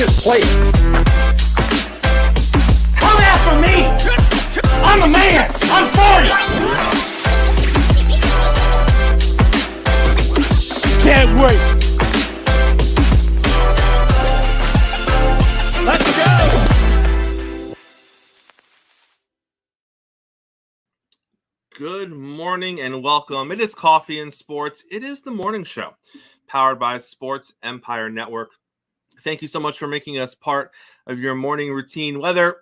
greatest player. Come after me! I'm a man! I'm 40! Can't wait! Let's go! Good morning and welcome. It is Coffee and Sports. It is the morning show powered by Sports Empire Network. Thank you so much for making us part of your morning routine, whether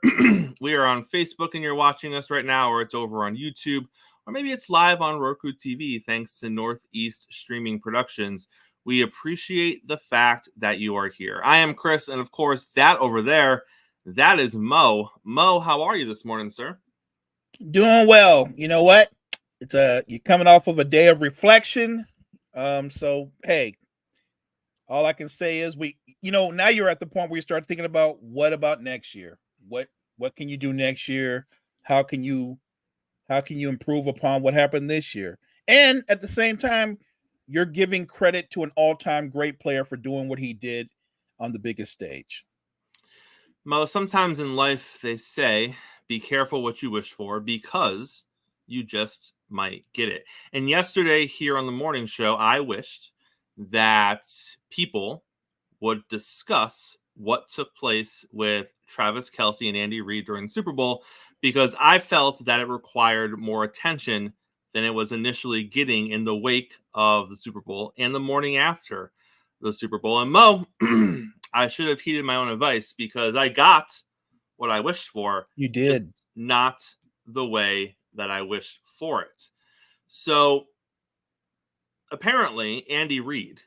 we are on Facebook and you're watching us right now, or it's over on YouTube, or maybe it's live on Roku TV, thanks to Northeast Streaming Productions. We appreciate the fact that you are here. I am Chris, and of course, that over there, that is Mo. Mo, how are you this morning, sir? Doing well. You know what? You're coming off of a day of reflection. So hey, all I can say is now you're at the point where you start thinking about what about next year? What can you do next year? How can you improve upon what happened this year? And at the same time, you're giving credit to an all-time great player for doing what he did on the biggest stage. Mo, sometimes in life they say, be careful what you wish for because you just might get it. And yesterday here on the morning show, I wished that people would discuss what took place with Travis Kelce and Andy Reid during the Super Bowl, because I felt that it required more attention than it was initially getting in the wake of the Super Bowl and the morning after the Super Bowl. And Mo, I should have heeded my own advice because I got what I wished for. You did. Just not the way that I wished for it. So apparently Andy Reid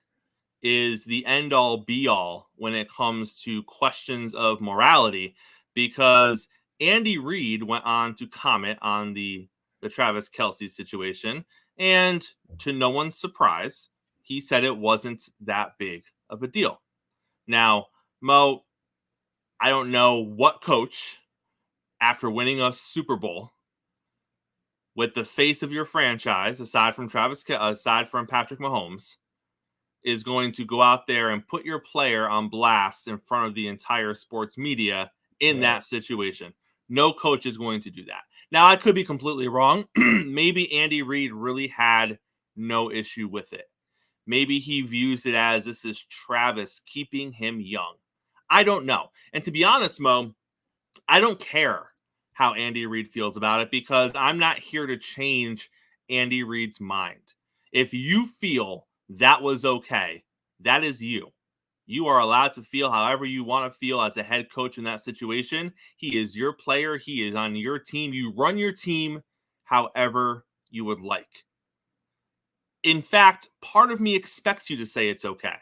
is the end-all be-all when it comes to questions of morality, because Andy Reid went on to comment on the Travis Kelce situation, and to no one's surprise, he said it wasn't that big of a deal. Now, Mo, I don't know what coach, after winning a Super Bowl with the face of your franchise, aside from Patrick Mahomes, is going to go out there and put your player on blast in front of the entire sports media in that situation. No coach is going to do that. Now, I could be completely wrong. Maybe Andy Reid really had no issue with it. Maybe he views it as this is Travis keeping him young. I don't know. And to be honest, Mo, I don't care how Andy Reid feels about it, because I'm not here to change Andy Reid's mind. If you feel that was okay, that is you. You are allowed to feel however you want to feel as a head coach in that situation. He is your player. He is on your team. You run your team however you would like. In fact, part of me expects you to say it's okay,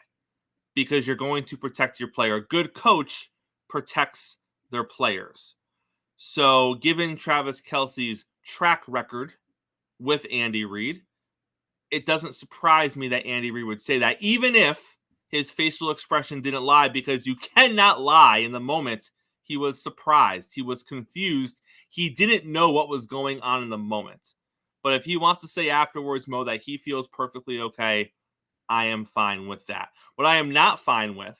because you're going to protect your player. A good coach protects their players. So given Travis Kelce's track record with Andy Reid, it doesn't surprise me that Andy Reid would say that, even if his facial expression didn't lie, because you cannot lie in the moment. He was surprised. He was confused. He didn't know what was going on in the moment. But if he wants to say afterwards, Mo, that he feels perfectly okay, I am fine with that. What I am not fine with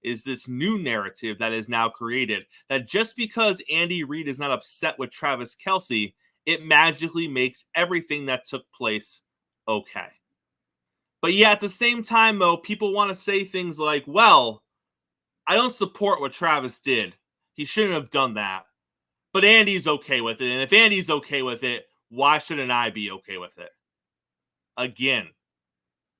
is this new narrative that is now created, that just because Andy Reid is not upset with Travis Kelce, it magically makes everything that took place okay. But yeah, at the same time, though, people want to say things like, well, I don't support what Travis did. He shouldn't have done that. But Andy's okay with it. And if Andy's okay with it, why shouldn't I be okay with it? Again,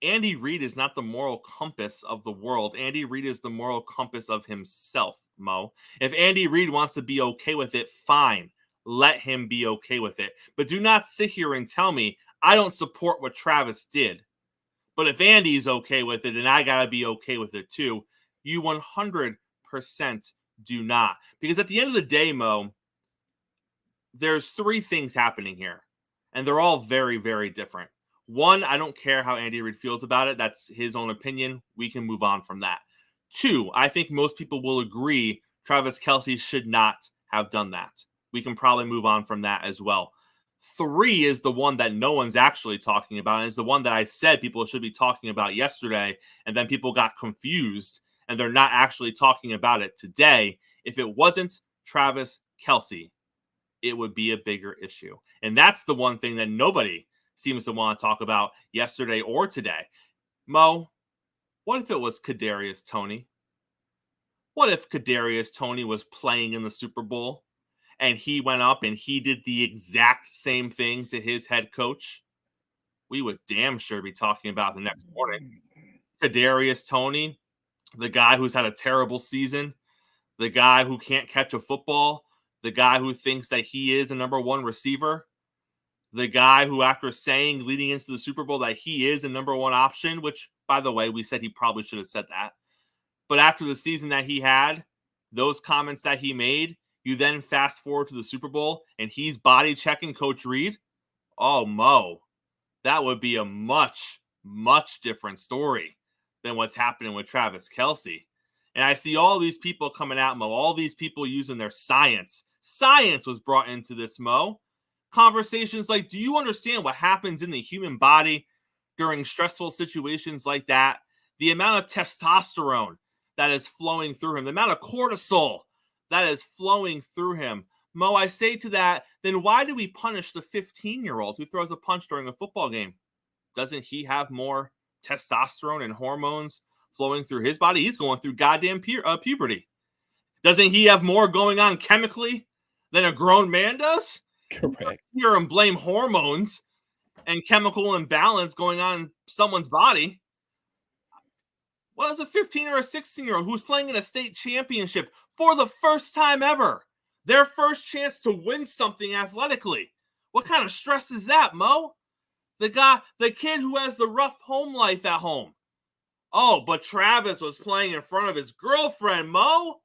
Andy Reid is not the moral compass of the world. Andy Reid is the moral compass of himself, Mo. If Andy Reid wants to be okay with it, fine. Let him be okay with it. But do not sit here and tell me I don't support what Travis did. But if Andy's okay with it, then I got to be okay with it too. You 100% do not. Because at the end of the day, Mo, there's three things happening here. And they're all very, very different. One, I don't care how Andy Reid feels about it. That's his own opinion. We can move on from that. Two, I think most people will agree Travis Kelce should not have done that. We can probably move on from that as well. Three is the one that no one's actually talking about, and is the one that I said people should be talking about yesterday, and then people got confused, and they're not actually talking about it today. If it wasn't Travis Kelce, it would be a bigger issue. And that's the one thing that nobody seems to want to talk about yesterday or today. Mo, what if it was Kadarius Toney? What if Kadarius Toney was playing in the Super Bowl and he went up and he did the exact same thing to his head coach? We would damn sure be talking about the next morning. Kadarius Toney, the guy who's had a terrible season, the guy who can't catch a football, the guy who thinks that he is a number one receiver, the guy who, after saying leading into the Super Bowl that he is a number one option, which, by the way, we said he probably should have said that. But after the season that he had, those comments that he made, you then fast forward to the Super Bowl and he's body checking Coach Reid. Oh, Mo, that would be a much, much different story than what's happening with Travis Kelce. And I see all these people coming out, Mo, all these people using their science. Science was brought into this, Mo. Conversations like, do you understand what happens in the human body during stressful situations like that? The amount of testosterone that is flowing through him, the amount of cortisol that is flowing through him. Mo, I say to that, then why do we punish the 15-year-old who throws a punch during a football game? Doesn't he have more testosterone and hormones flowing through his body? He's going through goddamn puberty. Doesn't he have more going on chemically than a grown man does? Correct. Hear him blame hormones and chemical imbalance going on in someone's body. What is a 15 or a 16-year-old who's playing in a state championship for the first time ever? Their first chance to win something athletically. What kind of stress is that, Mo? The kid who has the rough home life at home. Oh, but Travis was playing in front of his girlfriend, Mo.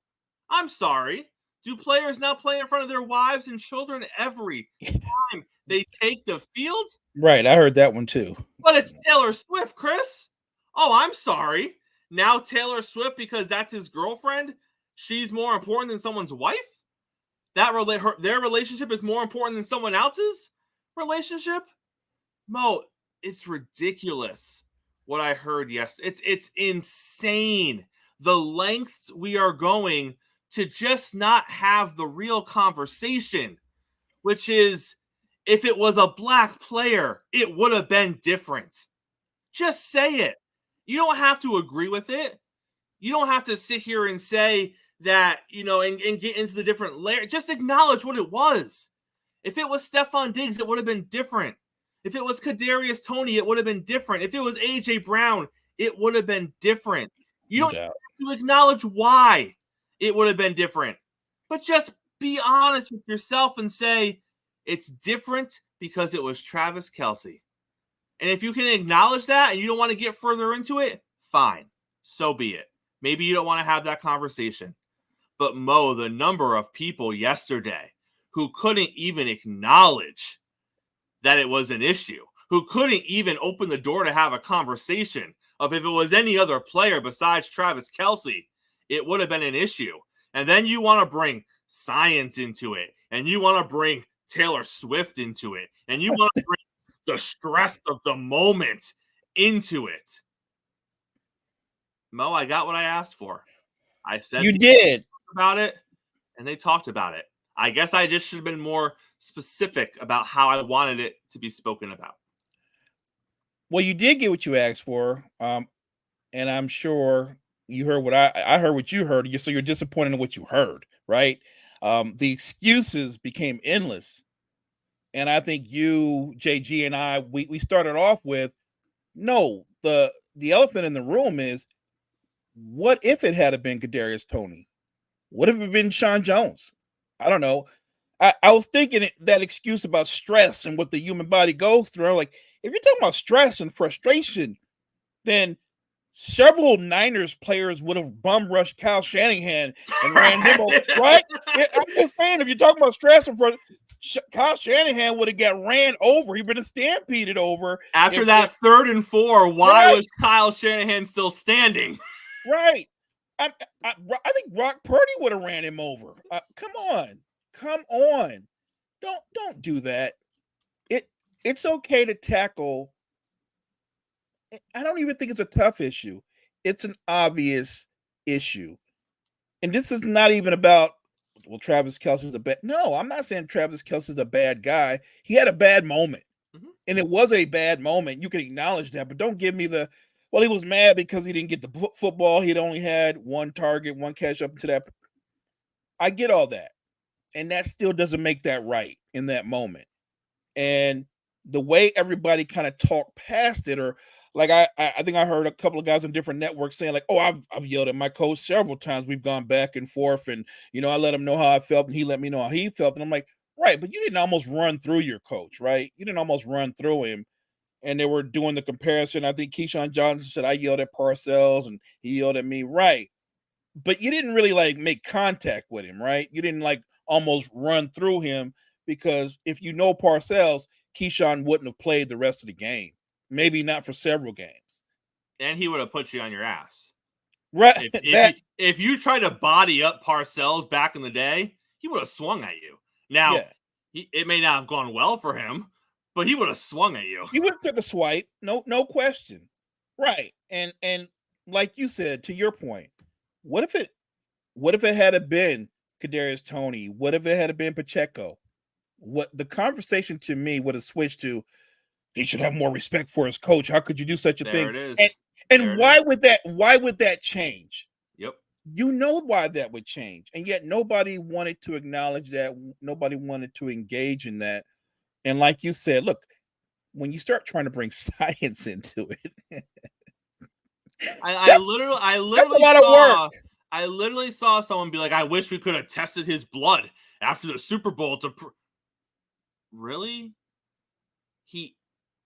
I'm sorry. Do players now play in front of their wives and children every time they take the field? Right, I heard that one too. But it's Taylor Swift, Chris. Oh, I'm sorry. Now Taylor Swift, because that's his girlfriend, she's more important than someone's wife? Their relationship is more important than someone else's relationship? Mo, it's ridiculous what I heard yesterday. It's insane the lengths we are going to just not have the real conversation, which is, if it was a black player, it would have been different. Just say it. You don't have to agree with it. You don't have to sit here and say that, and get into the different layers. Just acknowledge what it was. If it was Stephon Diggs, it would have been different. If it was Kadarius Toney, it would have been different. If it was A.J. Brown, it would have been different. You don't have to acknowledge why it would have been different. But just be honest with yourself and say, it's different because it was Travis Kelce. And if you can acknowledge that and you don't want to get further into it, fine. So be it. Maybe you don't want to have that conversation. But Mo, the number of people yesterday who couldn't even acknowledge that it was an issue, who couldn't even open the door to have a conversation of if it was any other player besides Travis Kelce, it would have been an issue. And then you want to bring science into it, and you want to bring Taylor Swift into it, and you want to bring the stress of the moment into it. Mo, I got what I asked for. I said you did about it, and they talked about it. I guess I just should have been more specific about how I wanted it to be spoken about. Well, you did get what you asked for, and I'm sure you heard what I heard what you heard. So you're disappointed in what you heard, right? The excuses became endless, and I think you, JG, and I, we started off with, no, the elephant in the room is, what if it had been Kadarius Toney? What if it had been Sean Jones? I don't know. I was thinking that excuse about stress and what the human body goes through. I'm like, if you're talking about stress and frustration, then several Niners players would have bum rushed Kyle Shanahan and ran him over, right? I'm just saying, if you're talking about stress and frustration, Kyle Shanahan would have got ran over. He'd been stampeded over. After that 3rd and 4, why was Kyle Shanahan still standing? Right. I think Brock Purdy would have ran him over. Come on. Don't do that. It's okay to tackle. I don't even think it's a tough issue. It's an obvious issue. And this is not even about, well, Travis Kelce's a bad. No, I'm not saying Travis Kelce's a bad guy. He had a bad moment. And it was a bad moment. You can acknowledge that, but don't give me well, he was mad because he didn't get the football. He'd only had one target, one catch up to that. I get all that. And that still doesn't make that right in that moment. And the way everybody kind of talked past it, or like I think I heard a couple of guys on different networks saying like, oh, I've yelled at my coach several times. We've gone back and forth, and I let him know how I felt, and he let me know how he felt. And I'm like, right, but you didn't almost run through your coach, right? You didn't almost run through him. And they were doing the comparison. I think Keyshawn Johnson said I yelled at Parcells, and he yelled at me, right? But you didn't really like make contact with him, right? You didn't like almost run through him, because if you know Parcells, Keyshawn wouldn't have played the rest of the game. Maybe not for several games. And he would have put you on your ass. Right. If you tried to body up Parcells back in the day, he would have swung at you. Now, it may not have gone well for him, but he would have swung at you. He would have took a swipe. No question. Right. And like you said, to your point, what if it had been Kadarius Toney? What if it had been Pacheco? What the conversation to me would have switched to, he should have more respect for his coach. How could you do such a thing? It is. And why would that change? Yep. You know why that would change. And yet nobody wanted to acknowledge that. Nobody wanted to engage in that. And like you said, look, when you start trying to bring science into it, I literally that's a lot of work. I literally saw someone be like, I wish we could have tested his blood after the Super Bowl to really?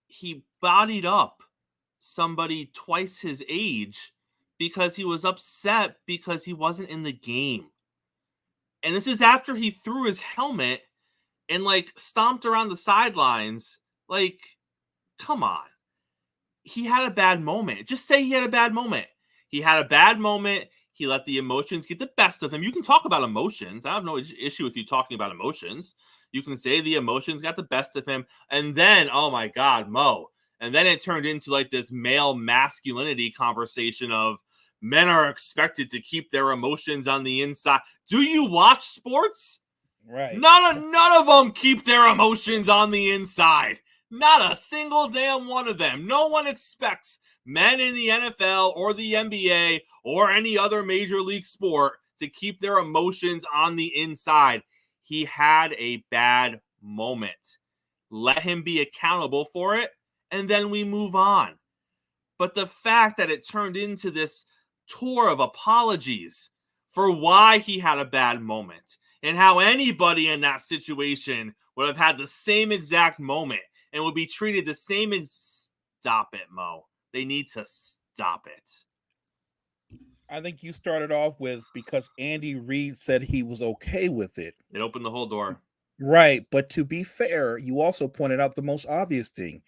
He bodied up somebody twice his age because he was upset because he wasn't in the game. And this is after he threw his helmet and like stomped around the sidelines. Like, come on. He had a bad moment. Just say he had a bad moment. He had a bad moment. He let the emotions get the best of him. You can talk about emotions. I have no issue with you talking about emotions. You can say the emotions got the best of him. And then, oh my God, Mo. And then it turned into like this male masculinity conversation of men are expected to keep their emotions on the inside. Do you watch sports? Right. None of them keep their emotions on the inside. Not a single damn one of them. No one expects men in the NFL or the NBA or any other major league sport to keep their emotions on the inside. He had a bad moment. Let him be accountable for it, and then we move on. But the fact that it turned into this tour of apologies for why he had a bad moment and how anybody in that situation would have had the same exact moment and would be treated the same as... Stop it, Mo. They need to stop it. I think you started off with because Andy Reid said he was okay with it. It opened the whole door. Right. But to be fair, you also pointed out the most obvious thing.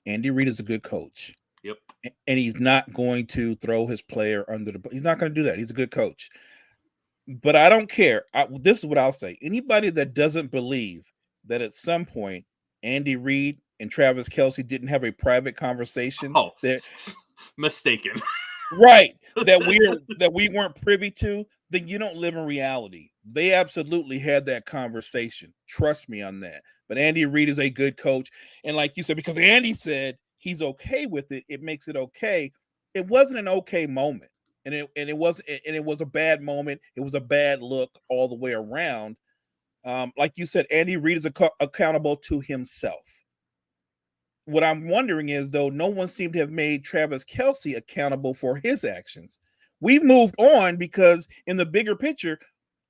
Andy Reid is a good coach. Yep. And he's not going to throw his player under the... He's not going to do that. He's a good coach. But I don't care. This is what I'll say. Anybody that doesn't believe that at some point Andy Reid and Travis Kelce didn't have a private conversation... Oh, mistaken. Right. That we weren't privy to, then you don't live in reality. They absolutely had that conversation. Trust me on that. But Andy Reid is a good coach. And like you said, because Andy said he's okay with it, it makes it okay. It wasn't an okay moment. And it was a bad moment. It was a bad look all the way around. Like you said, Andy Reid is accountable to himself. What I'm wondering is, though, no one seemed to have made Travis Kelce accountable for his actions. We've moved on because in the bigger picture,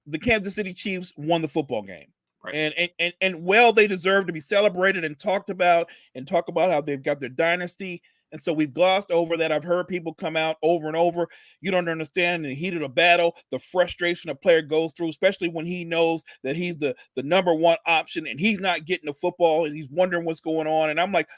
the Kansas City Chiefs won the football game. Right. And well, they deserve to be celebrated and talk about how they've got their dynasty. And so we've glossed over that. I've heard people come out over and over. You don't understand the heat of the battle, the frustration a player goes through, especially when he knows that he's the number one option and he's not getting the football and he's wondering what's going on. And I'm like,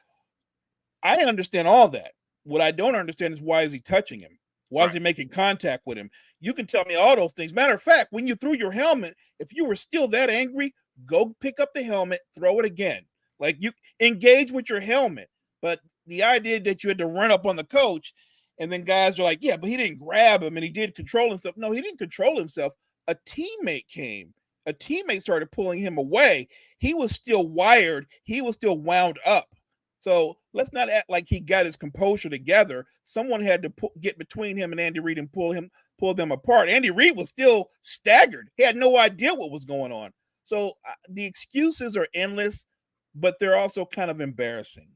I understand all that. What I don't understand is why is he touching him? Why is he making contact with him? You can tell me all those things. Matter of fact, when you threw your helmet, if you were still that angry, go pick up the helmet, throw it again. Like, you engage with your helmet. But the idea that you had to run up on the coach And then guys are like, yeah, but he didn't grab him and he did control himself. No, he didn't control himself. A teammate came. A teammate started pulling him away. He was still wired. He was still wound up. So let's not act like he got his composure together. Someone had to get between him and Andy Reid and pull them apart. Andy Reid was still staggered. He had no idea what was going on. So the excuses are endless, but they're also kind of embarrassing.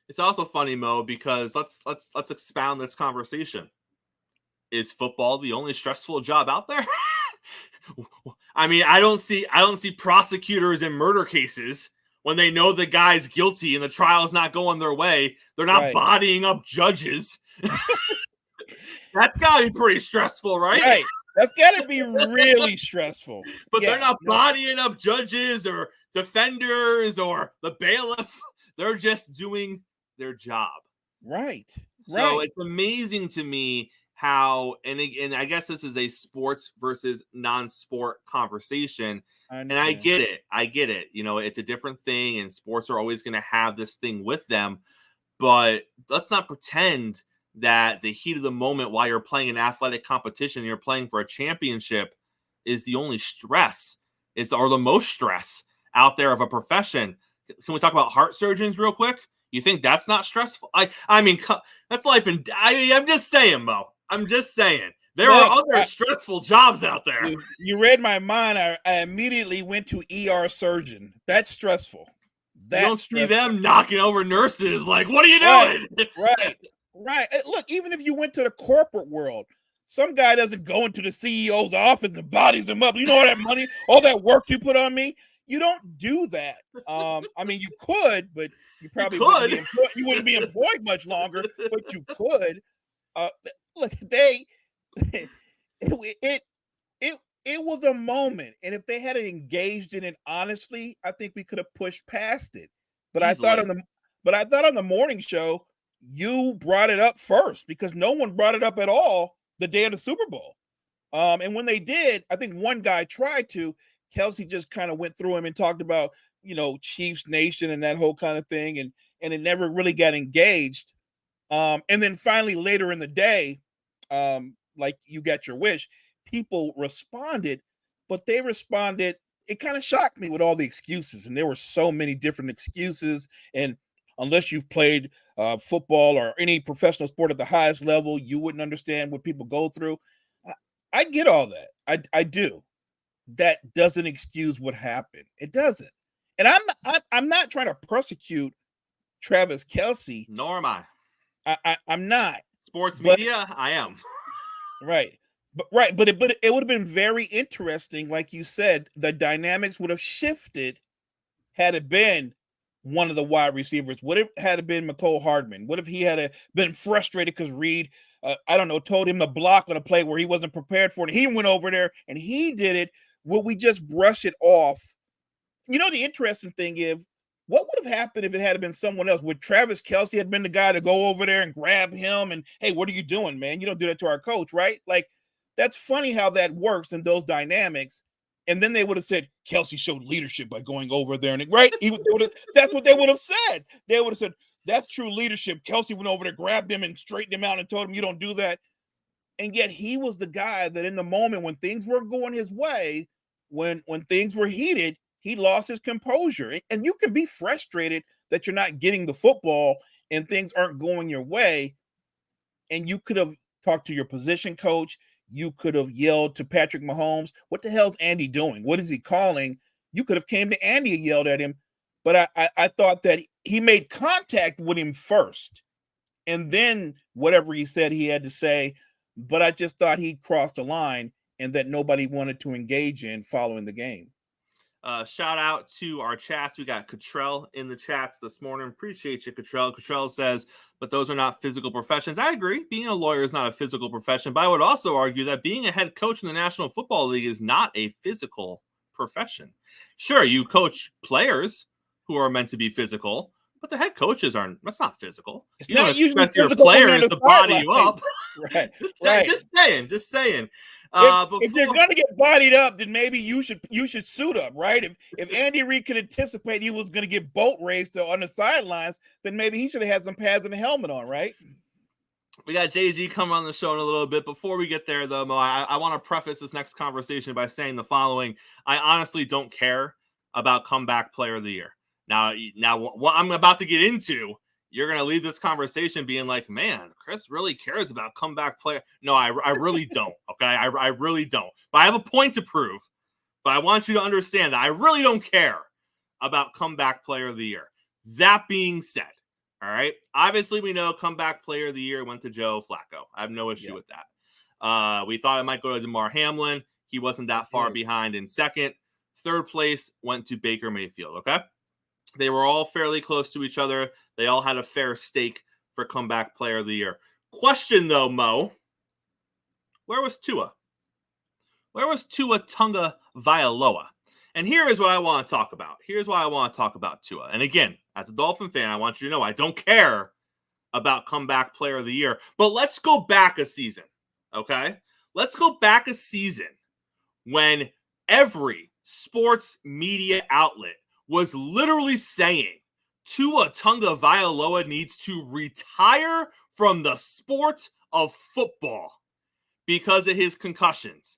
It's also funny, Mo, because let's expound this conversation. Is football the only stressful job out there? I mean, I don't see prosecutors in murder cases when they know the guy's guilty and the trial's not going their way. They're not bodying up judges. That's got to be pretty stressful, right? Right. That's got to be really stressful. But they're not bodying up judges or defenders or the bailiff. They're just doing their job. Right. So it's amazing to me how, and I guess this is a sports versus non-sport conversation. And I get it. You know, it's a different thing, and sports are always going to have this thing with them. But let's not pretend that the heat of the moment while you're playing an athletic competition, you're playing for a championship, is the only stress, or the most stress out there of a profession. Can we talk about heart surgeons real quick? You think that's not stressful? I mean, that's life. And I'm just saying, Mo. I'm just saying. There are other stressful jobs out there. You read my mind. I immediately went to ER surgeon. That's stressful. You don't see them knocking over nurses like, what are you doing? Right. Look, even if you went to the corporate world, some guy doesn't go into the CEO's office and bodies him up. You know all that money, all that work you put on me? You don't do that. I mean, you could, but you probably wouldn't be employed much longer, but you could. Look, it was a moment, and if they had engaged in it honestly, I think we could have pushed past it. But easily. I thought on the morning show, you brought it up first because no one brought it up at all the day of the Super Bowl. And when they did, I think one guy tried to. Kelce just kind of went through him and talked about, you know, Chiefs Nation and that whole kind of thing, and it never really got engaged. And then finally later in the day, like you got your wish, people responded, but they responded. It kind of shocked me with all the excuses, and there were so many different excuses. And unless you've played football or any professional sport at the highest level, you wouldn't understand what people go through. I get all that. I do. That doesn't excuse what happened. It doesn't. And I'm not trying to persecute Travis Kelce. Nor am I. I'm not. Sports media, I am. Right. But it would have been very interesting, like you said, the dynamics would have shifted had it been one of the wide receivers. What if had it been McCole Hardman? What if he had been frustrated because Reed, told him to block on a play where he wasn't prepared for it? He went over there and he did it. Would we just brush it off? You know, the interesting thing is, what would have happened if it had been someone else? Would Travis Kelce had been the guy to go over there and grab him and, hey, what are you doing, man? You don't do that to our coach, right? Like, that's funny how that works in those dynamics. And then they would have said, Kelce showed leadership by going over there. And right? That's what they would have said. They would have said, that's true leadership. Kelce went over there, grabbed him and straightened him out and told him, you don't do that. And yet he was the guy that in the moment when things weren't going his way, when things were heated, he lost his composure. And you can be frustrated that you're not getting the football and things aren't going your way. And you could have talked to your position coach. You could have yelled to Patrick Mahomes, what the hell's Andy doing? What is he calling? You could have came to Andy and yelled at him. But I thought that he made contact with him first. And then whatever he said he had to say. But I just thought he crossed the line and that nobody wanted to engage in following the game. Shout out to our chats. We got Cottrell in the chats this morning. Appreciate you, Cottrell. Cottrell says, but those are not physical professions. I agree. Being a lawyer is not a physical profession, but I would also argue that being a head coach in the National Football League is not a physical profession. Sure, you coach players who are meant to be physical, but the head coaches aren't. That's not physical. It's you not don't expect your players to body you up. Right. Just saying. If you're gonna get bodied up, then maybe you should suit up, right? If Andy Reid could anticipate he was gonna get boat raced on the sidelines, then maybe he should have had some pads and a helmet on, right? We got JG coming on the show in a little bit. Before we get there, though, Mo, I want to preface this next conversation by saying the following. I honestly don't care about comeback player of the year. Now what I'm about to get into, you're going to leave this conversation being like, man, Chris really cares about comeback player. No, I really don't, okay? I really don't. But I have a point to prove. But I want you to understand that I really don't care about comeback player of the year. That being said, all right, obviously we know comeback player of the year went to Joe Flacco. I have no issue with that. We thought it might go to DeMar Hamlin. He wasn't that far behind in second. Third place went to Baker Mayfield, okay? They were all fairly close to each other. They all had a fair stake for comeback player of the year. Question, though, Mo, where was Tua? Where was Tua Tagovailoa? And here is what I want to talk about. Here's why I want to talk about Tua. And again, as a Dolphin fan, I want you to know I don't care about comeback player of the year. But let's go back a season, okay? Let's go back a season when every sports media outlet was literally saying Tua Tagovailoa needs to retire from the sport of football because of his concussions.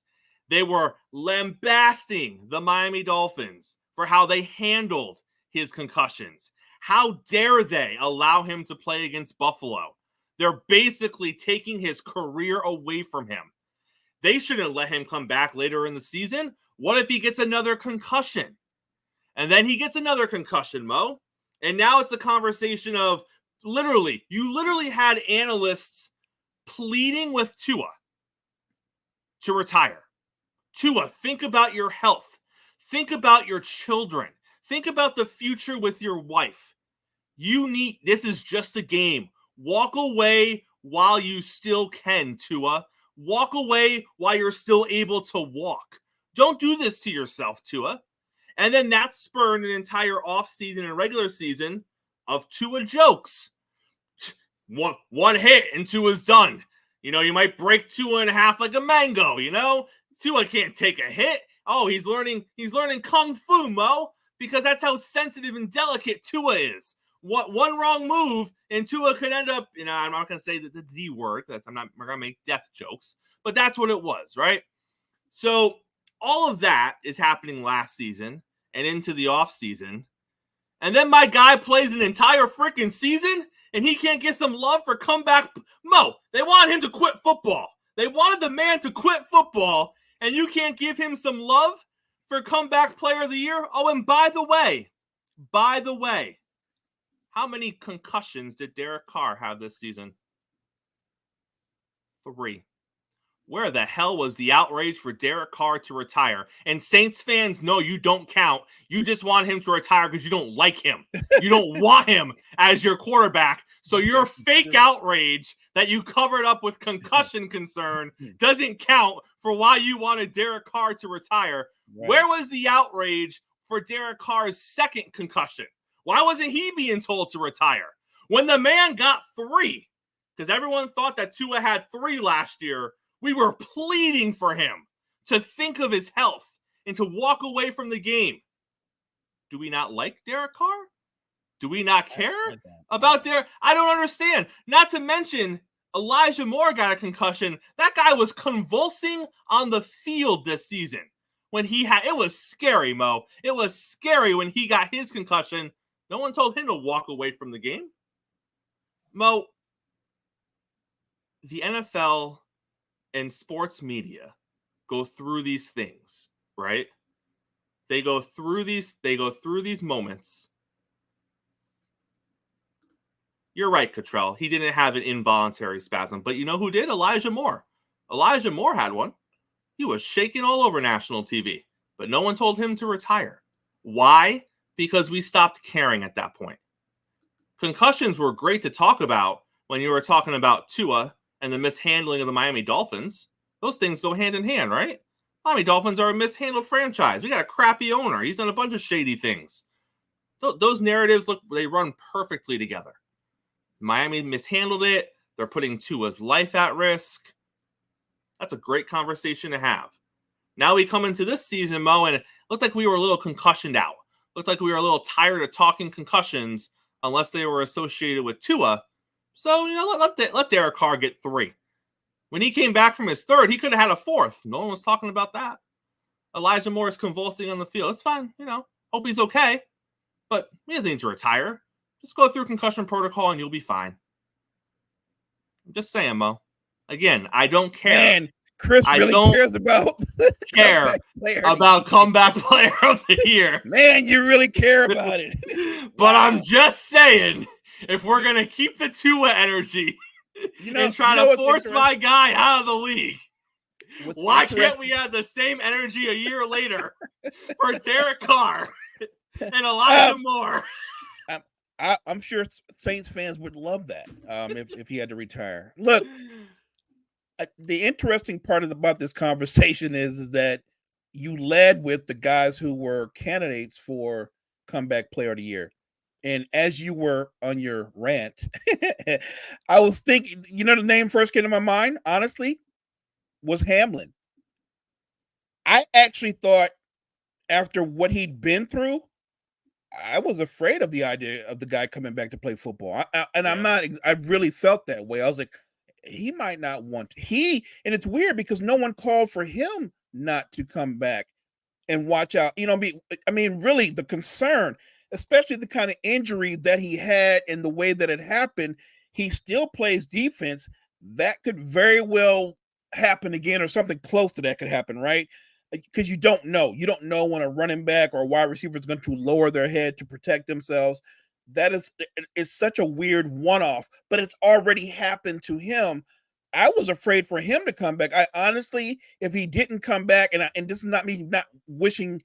They were lambasting the Miami Dolphins for how they handled his concussions. How dare they allow him to play against Buffalo? They're basically taking his career away from him. They shouldn't let him come back later in the season. What if he gets another concussion? And then he gets another concussion, Mo. And now it's the conversation of you literally had analysts pleading with Tua to retire. Tua, think about your health. Think about your children. Think about the future with your wife. This is just a game. Walk away while you still can, Tua. Walk away while you're still able to walk. Don't do this to yourself, Tua. And then that spurred an entire offseason and regular season of Tua jokes. One hit and Tua's done. You might break Tua in half like a mango, Tua can't take a hit. Oh, he's learning kung fu, Mo, because that's how sensitive and delicate Tua is. One wrong move and Tua could end up, I'm not going to say the D word because we're going to make death jokes, but that's what it was, right? So all of that is happening last season and into the offseason. And then my guy plays an entire freaking season and he can't get some love for comeback. Mo, they wanted him to quit football. They wanted the man to quit football, and you can't give him some love for comeback player of the year? Oh, and by the way, how many concussions did Derek Carr have this season? 3. Where the hell was the outrage for Derek Carr to retire? And Saints fans, no, you don't count. You just want him to retire because you don't like him. You don't want him as your quarterback. So your fake outrage that you covered up with concussion concern doesn't count for why you wanted Derek Carr to retire. Right. Where was the outrage for Derek Carr's second concussion? Why wasn't he being told to retire? When the man got 3, because everyone thought that Tua had 3 last year, we were pleading for him to think of his health and to walk away from the game. Do we not like Derek Carr? Do we not care about Derek? I don't understand. Not to mention, Elijah Moore got a concussion. That guy was convulsing on the field this season. It was scary, Mo. It was scary when he got his concussion. No one told him to walk away from the game. Mo, the NFL and sports media go through these things, right? They go through these moments. You're right, Cottrell. He didn't have an involuntary spasm, but you know who did? Elijah Moore. Elijah Moore had one. He was shaking all over national TV, but no one told him to retire. Why? Because we stopped caring at that point. Concussions were great to talk about when you were talking about Tua and the mishandling of the Miami Dolphins. Those things go hand in hand, right? Miami Dolphins are a mishandled franchise. We got a crappy owner. He's done a bunch of shady things. Those narratives, they run perfectly together. Miami mishandled it. They're putting Tua's life at risk. That's a great conversation to have. Now we come into this season, Mo, and it looked like we were a little concussioned out. Looked like we were a little tired of talking concussions unless they were associated with Tua. So, let Derek Carr get 3. When he came back from his 3rd, he could have had a 4th. No one was talking about that. Elijah Moore is convulsing on the field. It's fine. Hope he's okay. But he doesn't need to retire. Just go through concussion protocol and you'll be fine. I'm just saying, Mo. Again, I don't care. Man, Chris really cares about comeback player of the year. Man, you really care about it. But wow. I'm just saying, if we're going to keep the Tua energy and try to force my guy out of the league, why can't we have the same energy a year later for Derek Carr and Elijah Moore? I'm sure Saints fans would love that if he had to retire. Look, the interesting part about this conversation is that you led with the guys who were candidates for comeback player of the year. And as you were on your rant, I was thinking, the name first came to my mind, honestly, was Hamlin. I actually thought after what he'd been through, I was afraid of the idea of the guy coming back to play football. I really felt that way. I was like, he might not want to. And it's weird because no one called for him not to come back and watch out. Really the concern, especially the kind of injury that he had and the way that it happened, he still plays defense. That could very well happen again, or something close to that could happen, right? Because you don't know. You don't know when a running back or a wide receiver is going to lower their head to protect themselves. It's such a weird one-off, but it's already happened to him. I was afraid for him to come back. I honestly, if he didn't come back, and this is not me not wishing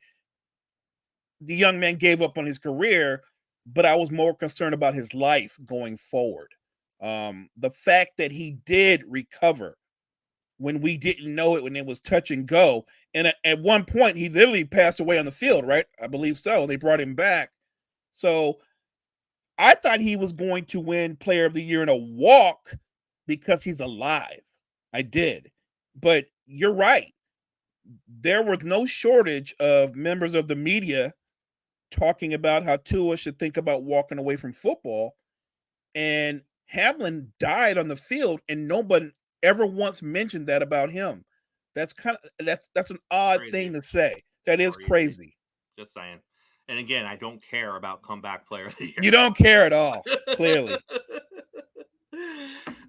the young man gave up on his career, but I was more concerned about his life going forward. The fact that he did recover when we didn't know it, when it was touch and go. And at one point, he literally passed away on the field, right? I believe so. They brought him back. So I thought he was going to win Player of the Year in a walk because he's alive. I did. But you're right. There was no shortage of members of the media talking about how Tua should think about walking away from football. And Hamlin died on the field, and nobody ever once mentioned that about him. That's an odd thing to say. That is crazy. Just saying. And again, I don't care about comeback player of the year. You don't care at all, clearly.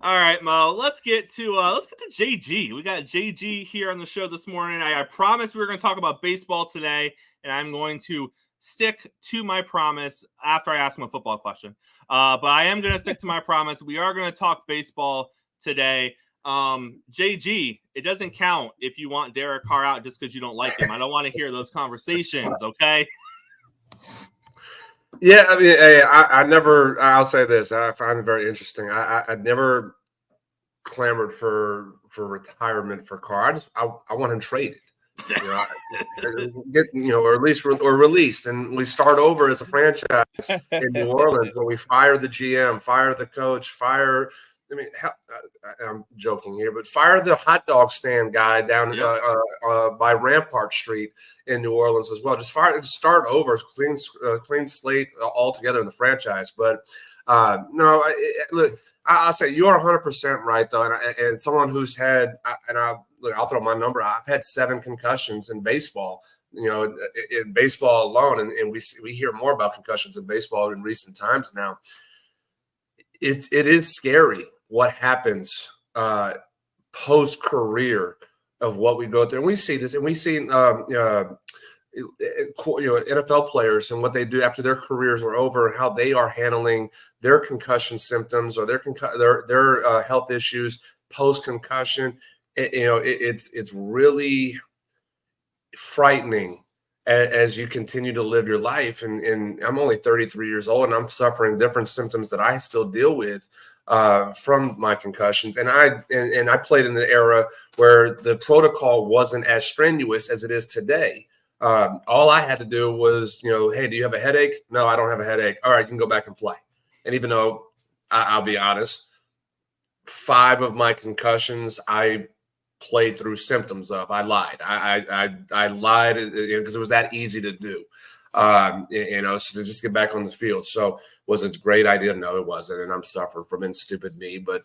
All right, Mo. Let's get to JG. We got JG here on the show this morning. I promised we were going to talk about baseball today, and I'm going to stick to my promise after I ask him a football question. But I am going to stick to my promise. We are going to talk baseball today. JG, it doesn't count if you want Derek Carr out just because you don't like him. I don't want to hear those conversations, okay? Yeah, I mean, hey, I'll say this. I find it very interesting. I never clamored for retirement for Carr. I want him traded. Or at least released, and we start over as a franchise in New Orleans where we fire the GM, fire the coach, I'm joking here, but fire the hot dog stand guy down by Rampart Street in New Orleans as well. Just start over, clean slate altogether in the franchise. But look, I'll say you are 100% right though, and someone who's had, I'll throw my number. I've had 7 concussions in baseball. In baseball alone, and we hear more about concussions in baseball in recent times now. It is scary what happens post career of what we go through, and we see this, and we see NFL players and what they do after their careers are over, and how they are handling their concussion symptoms or their health issues post concussion. It's really frightening as you continue to live your life. And I'm only 33 years old, and I'm suffering different symptoms that I still deal with from my concussions. And I played in the era where the protocol wasn't as strenuous as it is today. All I had to do was, hey, do you have a headache? No, I don't have a headache. All right, you can go back and play. And even though I'll be honest, 5 of my concussions I played through symptoms of. I lied. I lied because it was that easy to do. So to just get back on the field. So was it a great idea? No, it wasn't. And I'm suffering from stupid me. But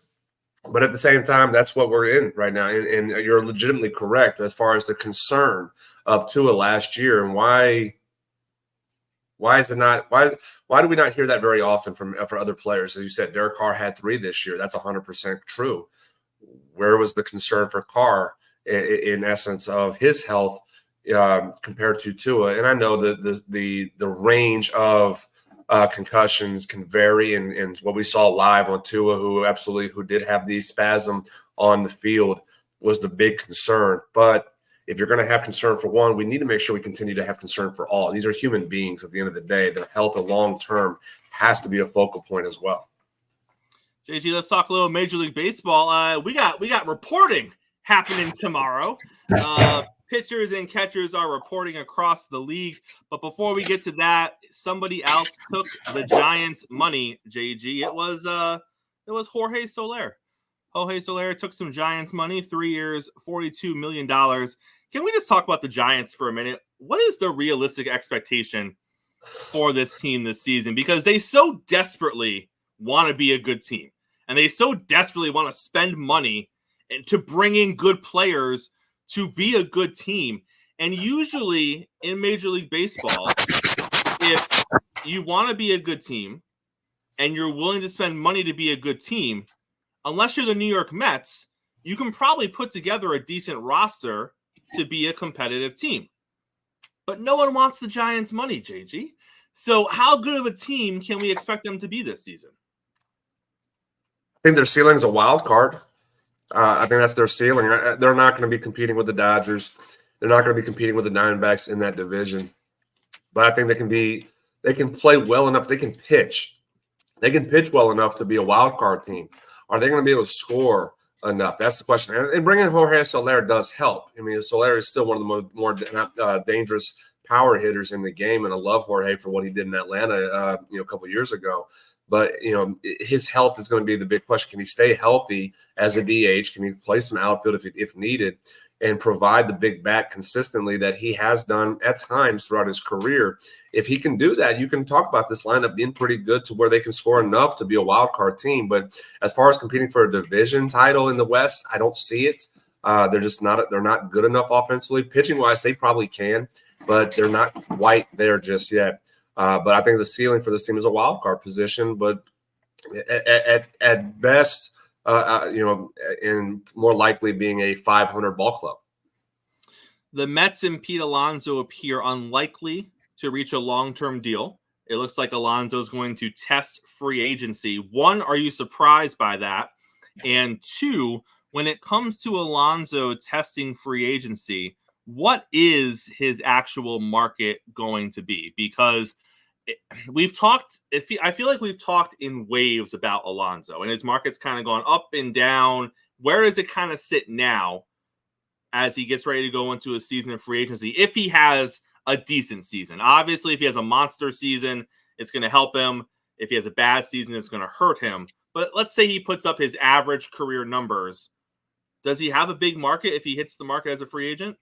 at the same time, that's what we're in right now. And you're legitimately correct as far as the concern of Tua last year. And why is it not? Why do we not hear that very often for other players? As you said, Derek Carr had 3 this year. That's 100% true. Where was the concern for Carr in essence of his health compared to Tua? And I know that the range of concussions can vary, and what we saw live on Tua, who did have the spasm on the field, was the big concern. But if you're going to have concern for one, we need to make sure we continue to have concern for all. These are human beings at the end of the day. Their health long term has to be a focal point as well. JG, let's talk a little Major League Baseball. We got reporting happening tomorrow. Pitchers and catchers are reporting across the league. But before we get to that, somebody else took the Giants' money, JG. It was Jorge Soler. Jorge Soler took some Giants money, 3 years, $42 million. Can we just talk about the Giants for a minute? What is the realistic expectation for this team this season? Because they so desperately want to be a good team, and they so desperately want to spend money to bring in good players to be a good team. And usually in Major League Baseball, if you want to be a good team and you're willing to spend money to be a good team, unless you're the New York Mets, you can probably put together a decent roster to be a competitive team. But no one wants the Giants' money, JG. So how good of a team can we expect them to be this season? I think their ceiling is a wild card. I think that's their ceiling. They're not going to be competing with the Dodgers. They're not going to be competing with the Diamondbacks in that division. But I think they can play well enough. They can pitch. They can pitch well enough to be a wild card team. Are they going to be able to score enough? That's the question. And bringing Jorge Soler does help. I mean, Soler is still one of the more dangerous power hitters in the game, and I love Jorge for what he did in Atlanta, a couple of years ago. But, his health is going to be the big question. Can he stay healthy as a DH? Can he play some outfield if needed and provide the big bat consistently that he has done at times throughout his career? If he can do that, you can talk about this lineup being pretty good to where they can score enough to be a wild card team. But as far as competing for a division title in the West, I don't see it. They're not good enough offensively. Pitching wise, they probably can, but they're not quite there just yet. But I think the ceiling for this team is a wild card position, but at best, and more likely being a 500 ball club. The Mets and Pete Alonso appear unlikely to reach a long-term deal. It looks like Alonso is going to test free agency. One, are you surprised by that? And two, when it comes to Alonso testing free agency, what is his actual market going to be? Because we've talked, I feel like we've talked in waves about Alonso, and his market's kind of gone up and down. Where does it kind of sit now as he gets ready to go into a season of free agency? If he has a decent season, obviously, if he has a monster season, it's going to help him. If he has a bad season, it's going to hurt him. But let's say he puts up his average career numbers. Does he have a big market if he hits the market as a free agent?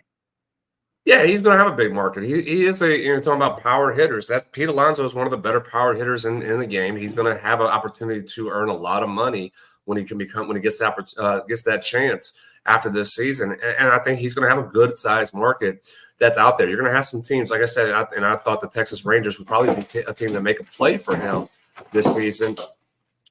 Yeah, he's going to have a big market. He is you're talking about power hitters. That Pete Alonso is one of the better power hitters in the game. He's going to have an opportunity to earn a lot of money when he gets that chance after this season. And I think he's going to have a good sized market that's out there. You're going to have some teams, like I said, and I thought the Texas Rangers would probably be a team to make a play for him this season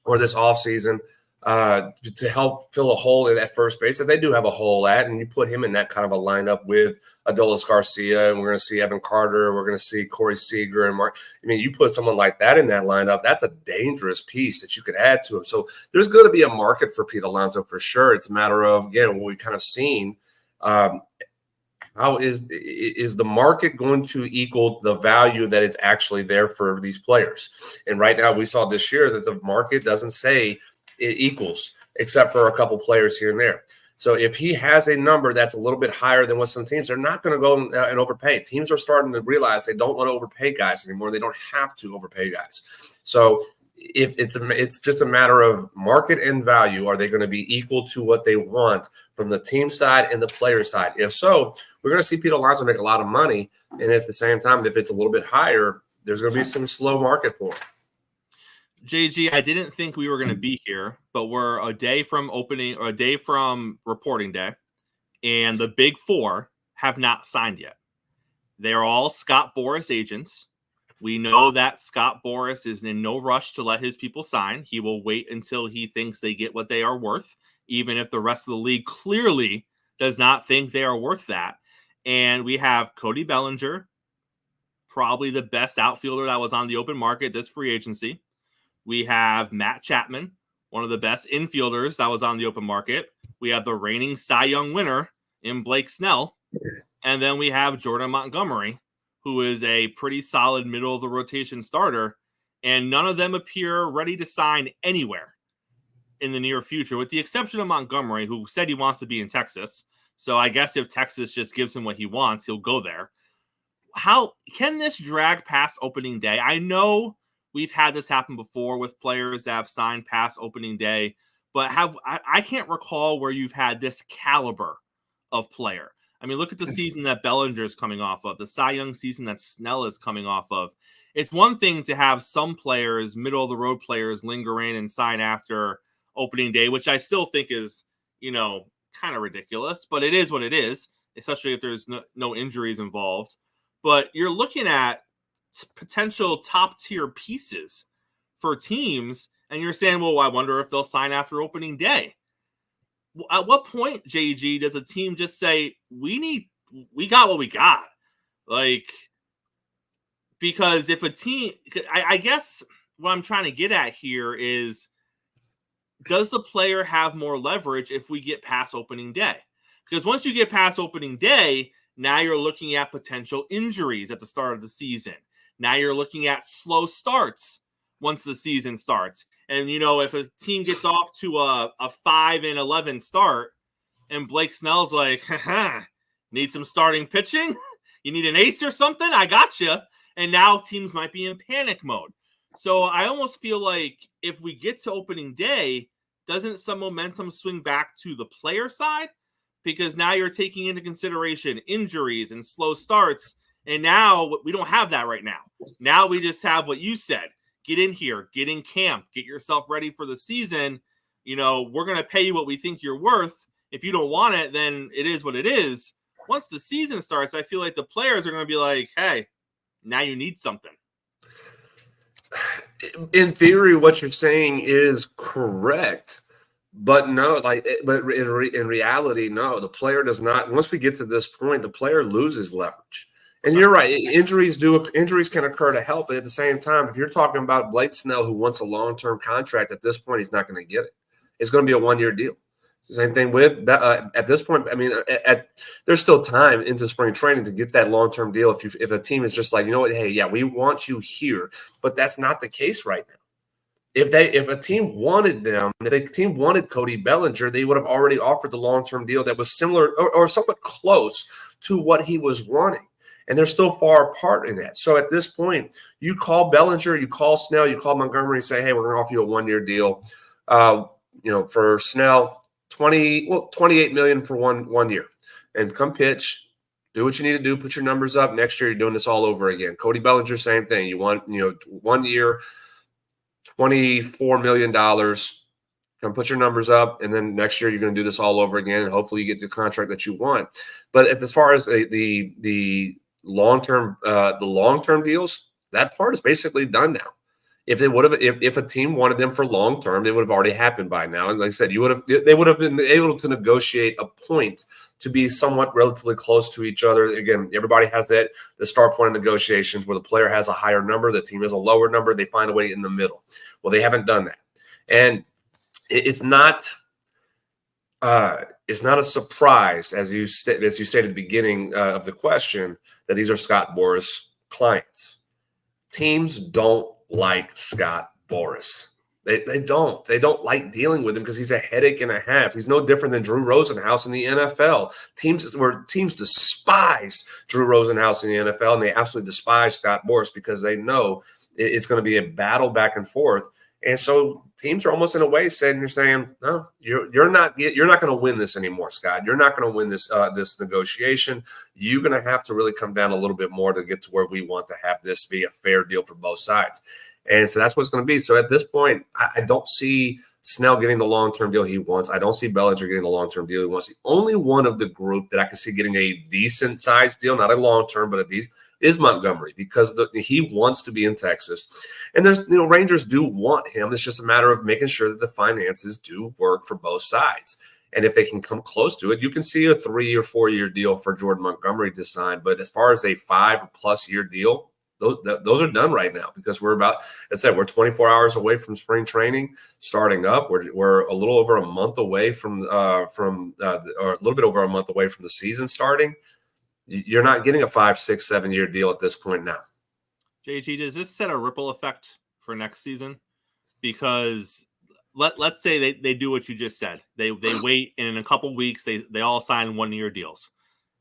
or this offseason. To help fill a hole in that first base that they do have a hole at, and you put him in that kind of a lineup with Adolis Garcia, and we're going to see Evan Carter, we're going to see Corey Seager and Mark. I mean, you put someone like that in that lineup, that's a dangerous piece that you could add to him. So there's going to be a market for Pete Alonso for sure. It's a matter of, again, what we've kind of seen. How is the market going to equal the value that is actually there for these players? And right now we saw this year that the market doesn't say it equals, except for a couple players here and there. So if he has a number that's a little bit higher than what some teams, they're not going to go and overpay. Teams are starting to realize they don't want to overpay guys anymore. They don't have to overpay guys. So it's just a matter of market and value. Are they going to be equal to what they want from the team side and the player side? If so, we're going to see Pete Alonso make a lot of money. And at the same time, if it's a little bit higher, there's going to be some slow market for it. JG, I didn't think we were going to be here, but we're a day from reporting day, and the big four have not signed yet. They're all Scott Boras agents. We know that Scott Boras is in no rush to let his people sign. He will wait until he thinks they get what they are worth, even if the rest of the league clearly does not think they are worth that. And we have Cody Bellinger, probably the best outfielder that was on the open market this free agency. We have Matt Chapman, one of the best infielders that was on the open market. We have the reigning Cy Young winner in Blake Snell. And then we have Jordan Montgomery, who is a pretty solid middle-of-the-rotation starter. And none of them appear ready to sign anywhere in the near future, with the exception of Montgomery, who said he wants to be in Texas. So I guess if Texas just gives him what he wants, he'll go there. How can this drag past opening day? I know we've had this happen before with players that have signed past opening day, but I can't recall where you've had this caliber of player. I mean, look at the season that Bellinger is coming off of, the Cy Young season that Snell is coming off of. It's one thing to have some players, middle-of-the-road players, linger in and sign after opening day, which I still think is, kind of ridiculous, but it is what it is, especially if there's no injuries involved. But you're looking at potential top-tier pieces for teams, and you're saying, well, I wonder if they'll sign after opening day. At what point, JG, does a team just say, we got what we got? Because if a team, I guess what I'm trying to get at here is, does the player have more leverage if we get past opening day? Because once you get past opening day, now you're looking at potential injuries at the start of the season. Now you're looking at slow starts once the season starts. And, if a team gets off to a 5-11 start and Blake Snell's like, need some starting pitching? You need an ace or something? I got you. And now teams might be in panic mode. So I almost feel like if we get to opening day, doesn't some momentum swing back to the player side? Because now you're taking into consideration injuries and slow starts. And now we don't have that right now. Now we just have what you said. Get in here, get in camp, get yourself ready for the season. We're going to pay you what we think you're worth. If you don't want it, then it is what it is. Once the season starts, I feel like the players are going to be like, hey, now you need something. In theory, what you're saying is correct, but no, but in reality, no, the player does not. Once we get to this point, the player loses leverage. And you're right. Injuries can occur to help. But at the same time, if you're talking about Blake Snell, who wants a long-term contract, at this point, he's not going to get it. It's going to be a one-year deal. Same thing with at this point. I mean, there's still time into spring training to get that long-term deal. If a team is just like, you know what, hey, yeah, we want you here, but that's not the case right now. If a team wanted them, if the team wanted Cody Bellinger, they would have already offered the long-term deal that was similar or somewhat close to what he was wanting. And they're still far apart in that. So at this point, you call Bellinger, you call Snell, you call Montgomery, say, hey, we're going to offer you a one-year deal. For Snell, $28 million for one year, and come pitch, do what you need to do, put your numbers up. Next year, you're doing this all over again. Cody Bellinger, same thing. You want 1 year, $24 million. Come put your numbers up, and then next year you're going to do this all over again. And hopefully, you get the contract that you want. But as far as the long-term deals, that part is basically done now. If a team wanted them for long-term, it would have already happened by now. And like I said, they would have been able to negotiate a point to be somewhat relatively close to each other. Again, everybody has the start point of negotiations where the player has a higher number, the team has a lower number, they find a way in the middle. Well, they haven't done that. And it's not a surprise, as you stated at the beginning of the question, that these are Scott Boras clients. Teams don't like Scott Boras. They don't like dealing with him because he's a headache and a half. He's no different than Drew Rosenhaus in the NFL. Teams despised Drew Rosenhaus in the NFL, and they absolutely despise Scott Boras because they know it's going to be a battle back and forth. And so teams are almost in a way saying, no, you're not going to win this anymore, Scott. You're not going to win this this negotiation. You're going to have to really come down a little bit more to get to where we want to have this be a fair deal for both sides. And so that's what it's going to be. So at this point, I don't see Snell getting the long-term deal he wants. I don't see Bellinger getting the long-term deal he wants. The only one of the group that I can see getting a decent-sized deal, not a long-term, but a decent, is Montgomery, because he wants to be in Texas. And there's, Rangers do want him. It's just a matter of making sure that the finances do work for both sides. And if they can come close to it, you can see a 3 or 4 year deal for Jordan Montgomery to sign. But as far as a 5+ year deal, those are done right now, because we're about, as I said, we're 24 hours away from spring training starting up. We're a little over a month away or a little bit over a month away from the season starting. You're not getting a 5, 6, 7 year deal at this point now. JG, does this set a ripple effect for next season? Because let's say they do what you just said. They wait, and in a couple weeks they all sign 1 year deals,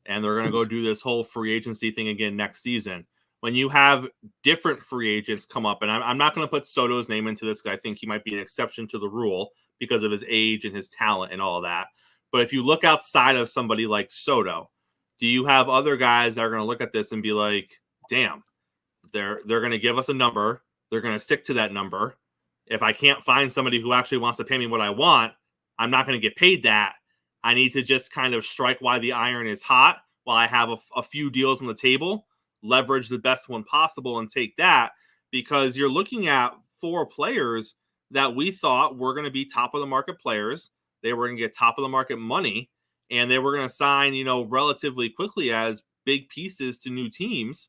and they're going to go do this whole free agency thing again next season. When you have different free agents come up, and I'm not going to put Soto's name into this because I think he might be an exception to the rule because of his age and his talent and all of that. But if you look outside of somebody like Soto, do you have other guys that are going to look at this and be like, damn, they're going to give us a number. They're going to stick to that number. If I can't find somebody who actually wants to pay me what I want, I'm not going to get paid that. I need to just kind of strike while the iron is hot, while I have a few deals on the table, leverage the best one possible and take that, because you're looking at 4 players that we thought were going to be top of the market players. They were going to get top of the market money, and they were going to sign, relatively quickly as big pieces to new teams.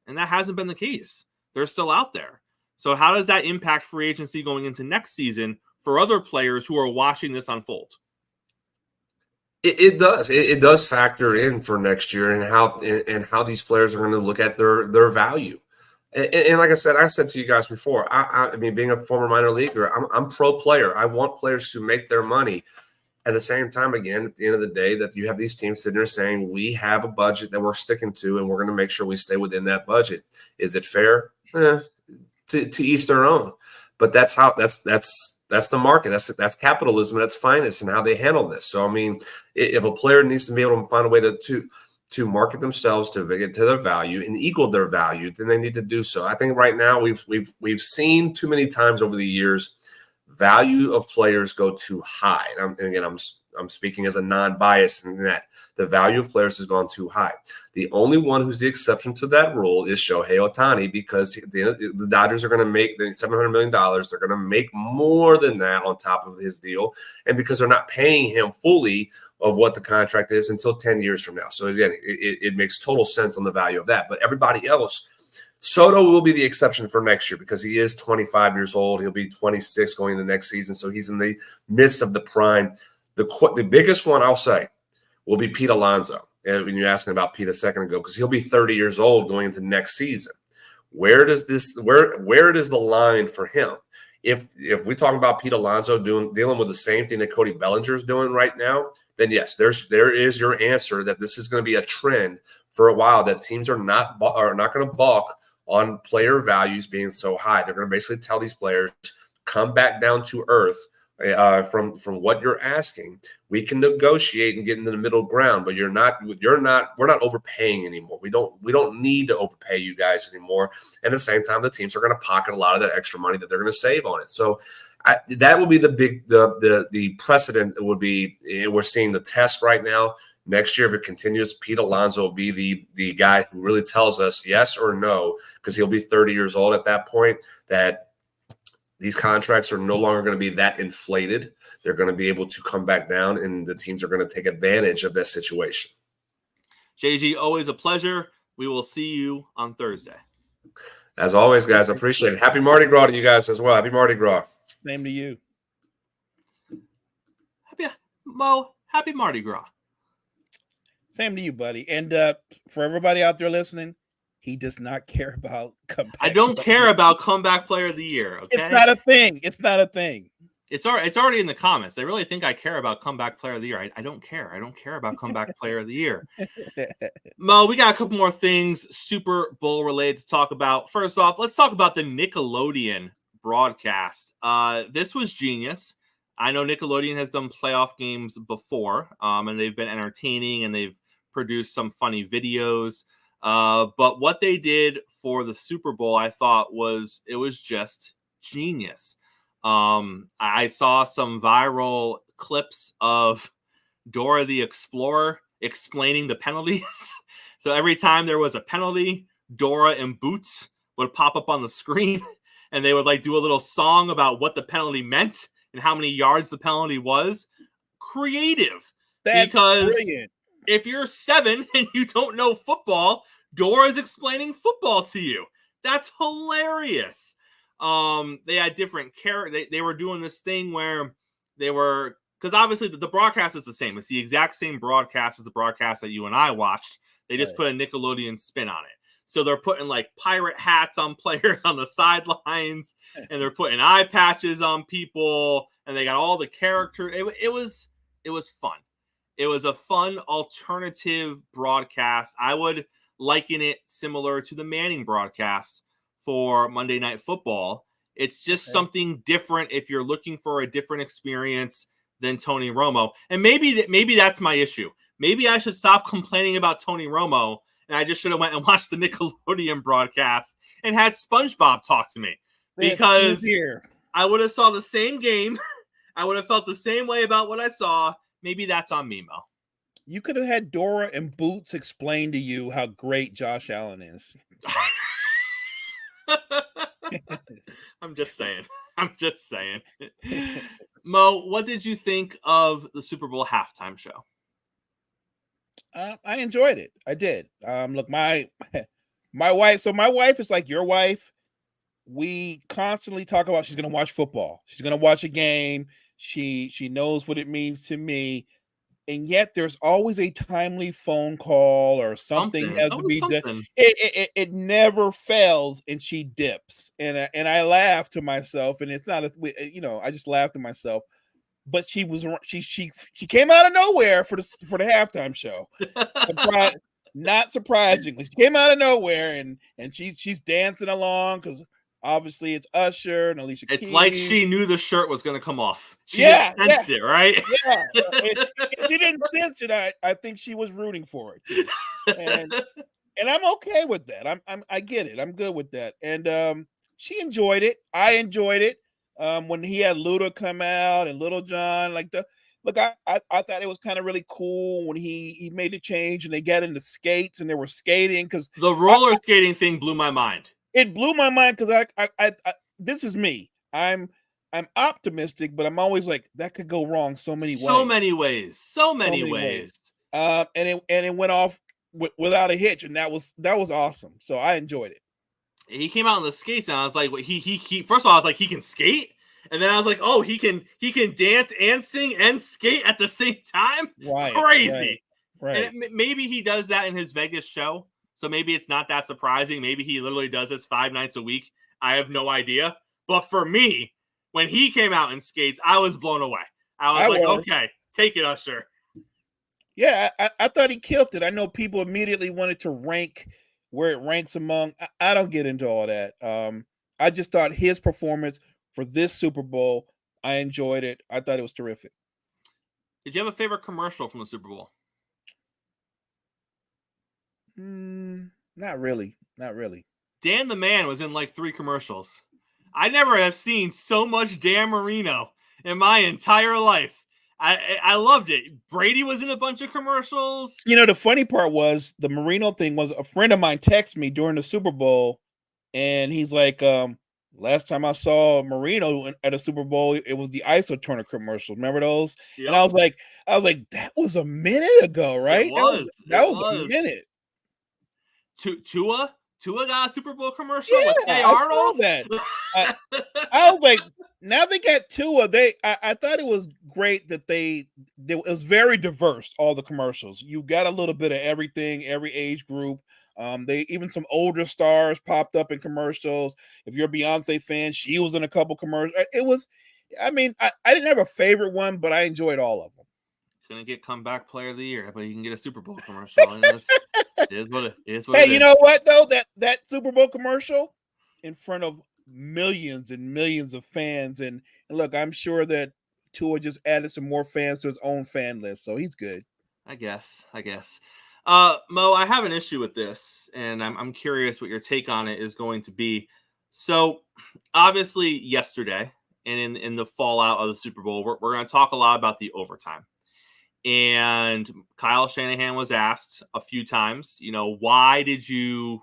And that hasn't been the case. They're still out there. So how does that impact free agency going into next season for other players who are watching this unfold? It does. It does factor in for next year, and how these players are going to look at their value. And like I said to you guys before, I mean, being a former minor leaguer, I'm pro player. I want players to make their money. At the same time, again, at the end of the day, that you have these teams sitting there saying, we have a budget that we're sticking to, and we're going to make sure we stay within that budget. Is it fair? To each their own. But that's the market. That's capitalism at its finest, and how they handle this. So, I mean, if a player needs to be able to find a way to market themselves to get to their value and equal their value, then they need to do so. I think right now we've seen too many times over the years value of players go too high. And again, I'm speaking as a non-bias in that the value of players has gone too high. The only one who's the exception to that rule is Shohei Ohtani, because the Dodgers are going to make the $700 million. They're going to make more than that on top of his deal. And because they're not paying him fully of what the contract is until 10 years from now. So again, it makes total sense on the value of that. But everybody else, Soto will be the exception for next year, because he is 25 years old. He'll be 26 going into next season. So he's in the midst of the prime. The biggest one I'll say will be Pete Alonso. And when you're asking about Pete a second ago, because he'll be 30 years old going into next season. Where does the line for him? If we talk about Pete Alonso dealing with the same thing that Cody Bellinger is doing right now, then yes, there is your answer that this is going to be a trend for a while, that teams are not going to balk on player values being so high. They're going to basically tell these players, come back down to earth from what you're asking. We can negotiate and get into the middle ground, but we're not overpaying anymore. We don't need to overpay you guys anymore. And at the same time, the teams are going to pocket a lot of that extra money that they're going to save on it. So that will be the precedent. It would be, we're seeing the test right now. Next year, if it continues, Pete Alonso will be the guy who really tells us yes or no, because he'll be 30 years old at that point, that these contracts are no longer going to be that inflated. They're going to be able to come back down, and the teams are going to take advantage of that situation. JG, always a pleasure. We will see you on Thursday. As always, guys, I appreciate it. Happy Mardi Gras to you guys as well. Happy Mardi Gras. Same to you. Happy Mardi Gras. Same to you, buddy. And for everybody out there listening, he does not care about comeback. I don't care about comeback player of the year. Okay, it's not a thing. It's not a thing. It's already in the comments. They really think I care about comeback player of the year. I don't care. I don't care about comeback player of the year. Mo, we got a couple more things Super Bowl related to talk about. First off, let's talk about the Nickelodeon broadcast. This was genius. I know Nickelodeon has done playoff games before, and they've been entertaining and they've produced some funny videos. But what they did for the Super Bowl, I thought was just genius. I saw some viral clips of Dora the Explorer explaining the penalties. So every time there was a penalty, Dora and Boots would pop up on the screen and they would like do a little song about what the penalty meant and how many yards the penalty was. Creative. That's because brilliant. If you're 7 and you don't know football, Dora is explaining football to you. That's hilarious. They had different characters. They were doing this thing where they were, because obviously the broadcast is the same. It's the exact same broadcast as the broadcast that you and I watched. They just put a Nickelodeon spin on it. So they're putting like pirate hats on players on the sidelines, and they're putting eye patches on people, and they got all the character. It was fun. It was a fun alternative broadcast. I would liken it similar to the Manning broadcast for Monday Night Football. It's just something different if you're looking for a different experience than Tony Romo. And maybe that's my issue. Maybe I should stop complaining about Tony Romo, and I just should have went and watched the Nickelodeon broadcast and had SpongeBob talk to me. Because I would have saw the same game. I would have felt the same way about what I saw. Maybe that's on me, Mo. You could have had Dora and Boots explain to you how great Josh Allen is. I'm just saying. Mo, what did you think of the Super Bowl halftime show? I enjoyed it. I did. Look, my wife. So my wife is like your wife. We constantly talk about she's going to watch football. She's going to watch a game. She knows what it means to me. And yet there's always a timely phone call or something has to be done. It never fails, and she dips. And I laugh to myself, and it's not I just laugh to myself. But she came out of nowhere for the halftime show. Not surprisingly, she came out of nowhere, and she's dancing along because obviously it's Usher and Alicia Keys. It's like she knew the shirt was going to come off. She just sensed it, right? Yeah. If she didn't sense it, I think she was rooting for it. And I'm okay with that. I get it. I'm good with that. And she enjoyed it. I enjoyed it. When he had Luda come out and Little John, I thought it was kind of really cool when he made a change and they got into skates and they were skating because the roller skating thing blew my mind. It blew my mind because I this is me. I'm optimistic, but I'm always like that could go wrong so many ways. And it went off without a hitch, and that was awesome. So I enjoyed it. He came out on the skates, and I was like, he first of all, I was like, he can skate, and then I was like, oh, he can dance and sing and skate at the same time. Right, crazy. Right. And maybe he does that in his Vegas show. So maybe it's not that surprising. Maybe he literally does this 5 nights a week. I have no idea. But for me, when he came out in skates, I was blown away. I was okay, take it, Usher. Yeah, I thought he killed it. I know people immediately wanted to rank where it ranks among. I don't get into all that. I just thought his performance for this Super Bowl, I enjoyed it. I thought it was terrific. Did you have a favorite commercial from the Super Bowl? Not really. Dan the Man was in like 3 commercials. I never have seen so much Dan Marino in my entire life. I loved it. Brady was in a bunch of commercials. The funny part was the Marino thing was a friend of mine texted me during the Super Bowl, and he's like, last time I saw Marino at a Super Bowl, it was the ISO Turner commercial. Remember those? Yep. And I was like, that was a minute ago, right? That was a minute. Tua got a Super Bowl commercial with Hey Arnold. I was like, now they got Tua. I thought it was great that it was very diverse. All the commercials, you got a little bit of everything, every age group. They even some older stars popped up in commercials. If you're a Beyonce fan, she was in a couple commercials. It was, I didn't have a favorite one, but I enjoyed all of them. Gonna get comeback player of the year, but you can get a Super Bowl commercial. It is what it is. Hey, you know what though? That Super Bowl commercial in front of millions and millions of fans. And look, I'm sure that Tua just added some more fans to his own fan list, so he's good. I guess. Mo, I have an issue with this, and I'm curious what your take on it is going to be. So, obviously, yesterday and in the fallout of the Super Bowl, we're going to talk a lot about the overtime. And Kyle Shanahan was asked a few times, why did you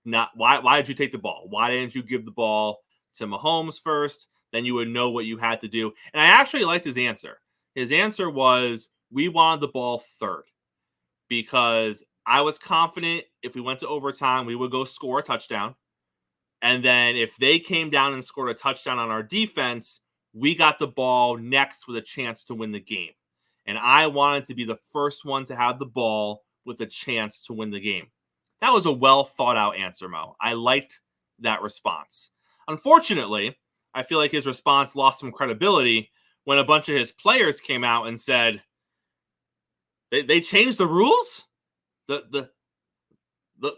take the ball? Why didn't you give the ball to Mahomes first? Then you would know what you had to do. And I actually liked his answer. His answer was, we wanted the ball third, because I was confident if we went to overtime, we would go score a touchdown. And then if they came down and scored a touchdown on our defense, we got the ball next with a chance to win the game. And I wanted to be the first one to have the ball with a chance to win the game. That was a well thought out answer, Mo. I liked that response. Unfortunately, I feel like his response lost some credibility when a bunch of his players came out and said, they changed the rules? The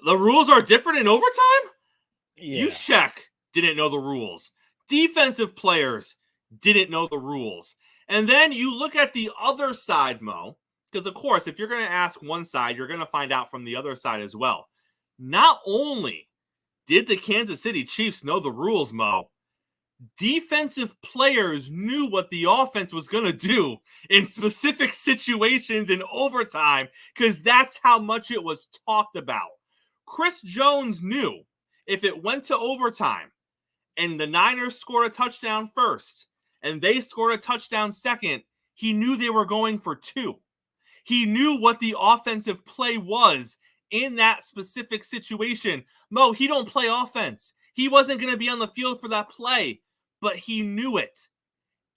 rules are different in overtime? Yeah. Juszczyk didn't know the rules. Defensive players didn't know the rules. And then you look at the other side, Mo, because, of course, if you're going to ask one side, you're going to find out from the other side as well. Not only did the Kansas City Chiefs know the rules, Mo, defensive players knew what the offense was going to do in specific situations in overtime, because that's how much it was talked about. Chris Jones knew if it went to overtime and the Niners scored a touchdown first and they scored a touchdown second, he knew they were going for two. He knew what the offensive play was in that specific situation. Mo, he don't play offense. He wasn't going to be on the field for that play, but he knew it.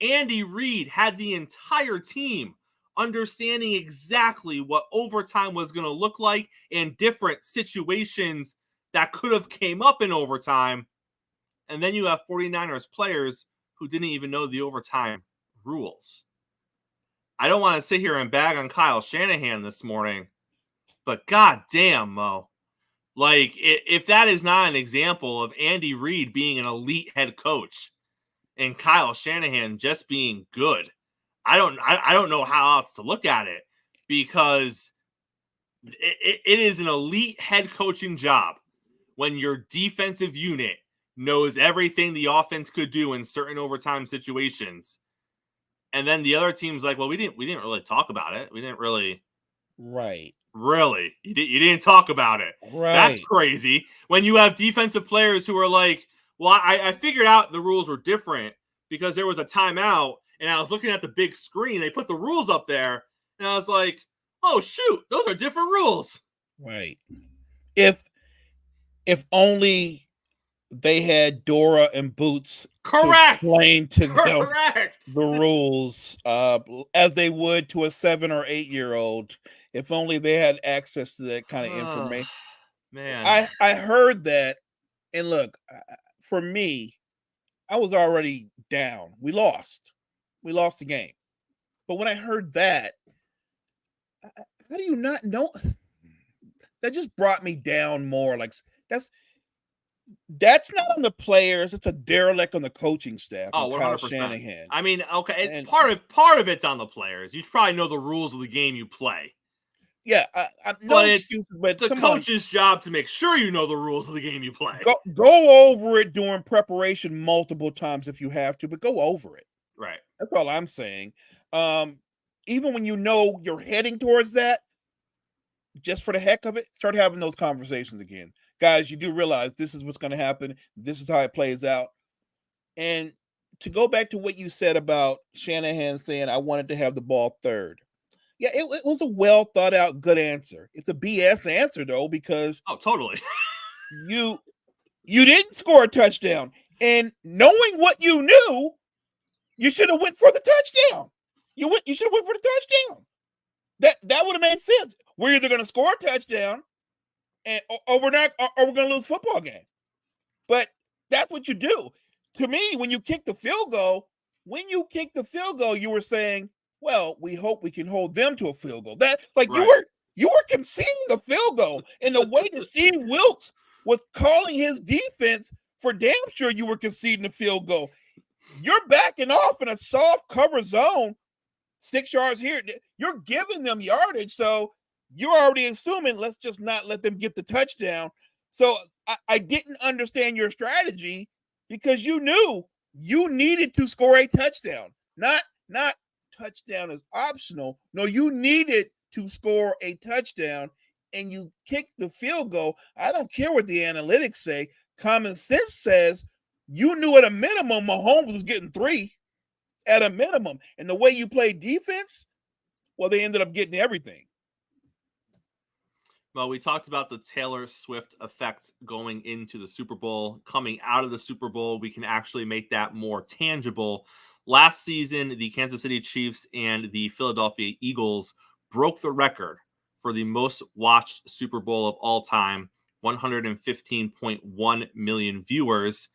Andy Reid had the entire team understanding exactly what overtime was going to look like in different situations that could have came up in overtime. And then you have 49ers players who didn't even know the overtime rules. I don't want to sit here and bag on Kyle Shanahan this morning, but god damn, Mo. Like, if that is not an example of Andy Reid being an elite head coach and Kyle Shanahan just being good, I don't know how else to look at it, because it is an elite head coaching job when your defensive unit knows everything the offense could do in certain overtime situations. And then the other team's like, well, we didn't really talk about it. We didn't really. Right. Really? You didn't talk about it. Right. That's crazy. When you have defensive players who are like, well, I figured out the rules were different because there was a timeout and I was looking at the big screen. They put the rules up there and I was like, oh, shoot, those are different rules. Right. If only they had Dora and Boots Correct. to explain to them Correct. the rules as they would to a 7 or 8 year old. If only they had access to that kind of information. Man, I heard that, and look, for me, I was already down. We lost the game. But when I heard that, how do you not know? That just brought me down more. Like, that's not on the players. It's a derelict on the coaching staff. Oh, 100%. Kyle Shanahan. I mean, okay, part of it's on the players. You probably know the rules of the game you play. Yeah, but it's the coach's job to make sure you know the rules of the game you play. Go over it during preparation multiple times if you have to, but go over it. Right. That's all I'm saying. Even when you know you're heading towards that, just for the heck of it, start having those conversations again. Guys, you do realize this is what's going to happen. This is how it plays out. And to go back to what you said about Shanahan saying, I wanted to have the ball third. Yeah, it was a well thought out, good answer. It's a BS answer though, because totally. you didn't score a touchdown, and knowing what you knew, you should have went for the touchdown. You should have went for the touchdown. That would have made sense. We're either going to score a touchdown, or we're not, or we're going to lose a football game. But that's what you do. To me, when you kick the field goal, you were saying, well, we hope we can hold them to a field goal. That right. you were conceding a field goal, and the way that Steve Wilkes was calling his defense for damn sure you were conceding a field goal. You're backing off in a soft cover zone, 6 yards here. You're giving them yardage, so you're already assuming let's just not let them get the touchdown. So I didn't understand your strategy because you knew you needed to score a touchdown. Not touchdown is optional. No, you needed to score a touchdown, and you kicked the field goal. I don't care what the analytics say. Common sense says you knew at a minimum Mahomes was getting 3 at a minimum. And the way you play defense, well, they ended up getting everything. Well, we talked about the Taylor Swift effect going into the Super Bowl. Coming out of the Super Bowl, we can actually make that more tangible. Last season, the Kansas City Chiefs and the Philadelphia Eagles broke the record for the most watched Super Bowl of all time, 115.1 million viewers.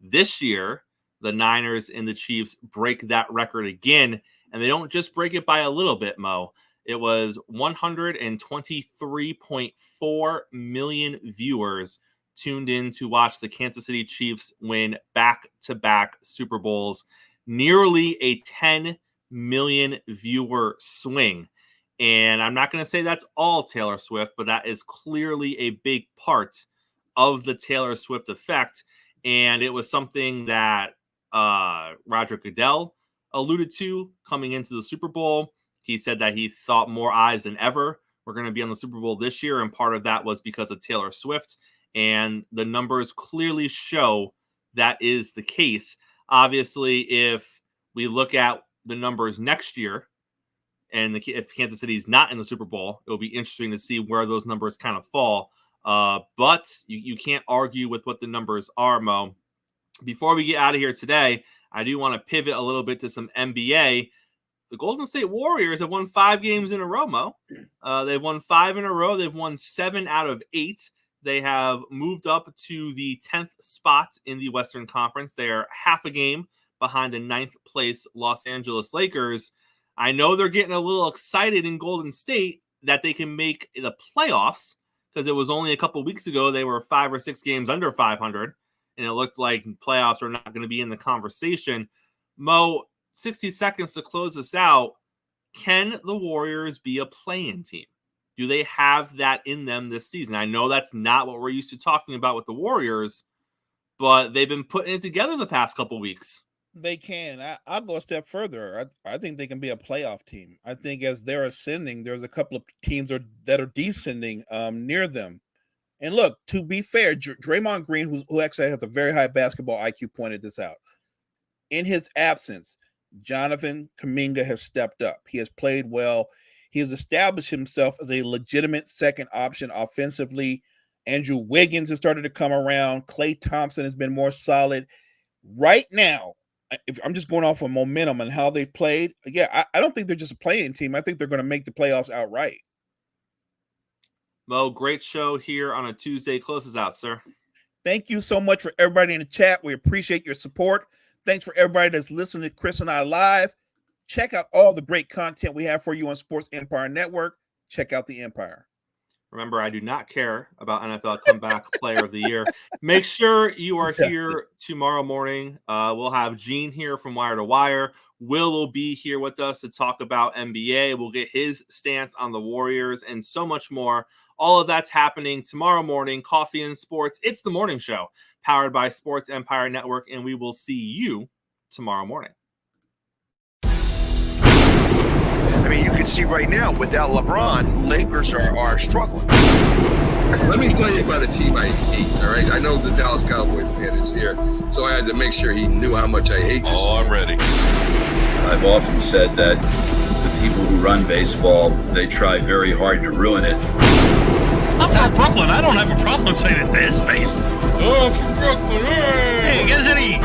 This year, the Niners and the Chiefs break that record again, and they don't just break it by a little bit, Mo. It was 123.4 million viewers tuned in to watch the Kansas City Chiefs win back-to-back Super Bowls, nearly a 10 million viewer swing. And I'm not going to say that's all Taylor Swift, but that is clearly a big part of the Taylor Swift effect. And it was something that Roger Goodell alluded to coming into the Super Bowl. He said that he thought more eyes than ever were going to be on the Super Bowl this year, and part of that was because of Taylor Swift. And the numbers clearly show that is the case. Obviously, if we look at the numbers next year, and if Kansas City is not in the Super Bowl, it'll be interesting to see where those numbers kind of fall. But you can't argue with what the numbers are, Mo. Before we get out of here today, I do want to pivot a little bit to some NBA. The Golden State Warriors have won 5 games in a row, Mo. They've won 5 in a row. They've won 7 out of 8. They have moved up to the 10th spot in the Western Conference. They are half a game behind the 9th place Los Angeles Lakers. I know they're getting a little excited in Golden State that they can make the playoffs, because it was only a couple weeks ago they were 5 or 6 games under 500, and it looked like playoffs are not going to be in the conversation. Mo, 60 seconds to close this out. Can the Warriors be a play-in team? Do they have that in them this season? I know that's not what we're used to talking about with the Warriors, but they've been putting it together the past couple weeks. They can. I'll go a step further. I think they can be a playoff team. I think as they're ascending, there's a couple of teams that are descending near them. And look, to be fair, Draymond Green, who actually has a very high basketball IQ, pointed this out. In his absence, Jonathan Kuminga has stepped up. He has played well. He has established himself as a legitimate second option offensively. Andrew Wiggins has started to come around. Klay Thompson has been more solid. Right now, if I'm just going off of momentum and how they've played, I don't think they're just a play-in team. I think they're going to make the playoffs outright. Mo, great show here on a Tuesday. Close us out, sir. Thank you so much for everybody in the chat. We appreciate your support. Thanks for everybody that's listening to Chris and I live. Check out all the great content we have for you on Sports Empire Network. Check out the Empire. Remember, I do not care about NFL Comeback Player of the Year. Make sure you are here tomorrow morning. We'll have Gene here from Wire to Wire. Will be here with us to talk about NBA. We'll get his stance on the Warriors and so much more. All of that's happening tomorrow morning. Coffee and Sports. It's the morning show powered by Sports Empire Network, and we will see you tomorrow morning. I mean, you can see right now, without LeBron, Lakers are struggling. Let me tell you about a team I hate, all right? I know the Dallas Cowboy fan is here, so I had to make sure he knew how much I hate this team. I'm ready. I've often said that the people who run baseball, they try very hard to ruin it. I'm from Brooklyn. I don't have a problem saying it to his face. Oh, I'm from Brooklyn. Hey, you guys any